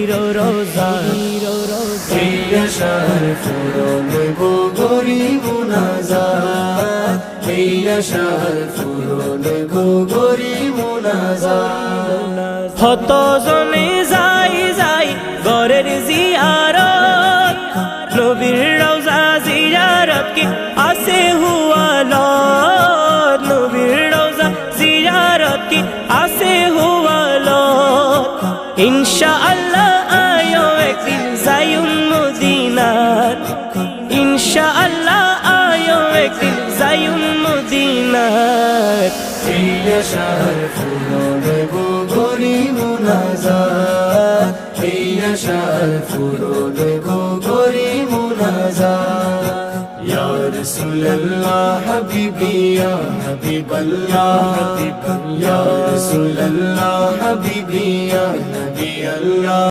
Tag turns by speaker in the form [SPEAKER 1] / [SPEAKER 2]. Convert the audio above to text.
[SPEAKER 1] রোজা এই আশার পূরণ গো গরি মুনাজাত এই আশার পূরণ গো গরি মুনাজাত
[SPEAKER 2] হত জনে যাই যাই ঘরের জিয়ারত নবীর রওজা জিয়ারত কি আসে হুয়ালত নবীর রওজা জিয়ারত কি আসে হুয়ালত ইনশাআল্লাহ আয়ো একদিন যাইম মদিনাত ইনশাআল্লাহ আয়ো একদিন যাইম মদিনাত
[SPEAKER 1] এই আশার পূরণ গো গরি মুনাজাত এই আশার পূরণ গো গরি মুনাজাত ইয়া রাসূলুল্লাহ হাবিবি ইয়া হাবিবাল্লাহ ইয়া রাসূলুল্লাহ হাবিবি ইয়া নবী আল্লাহ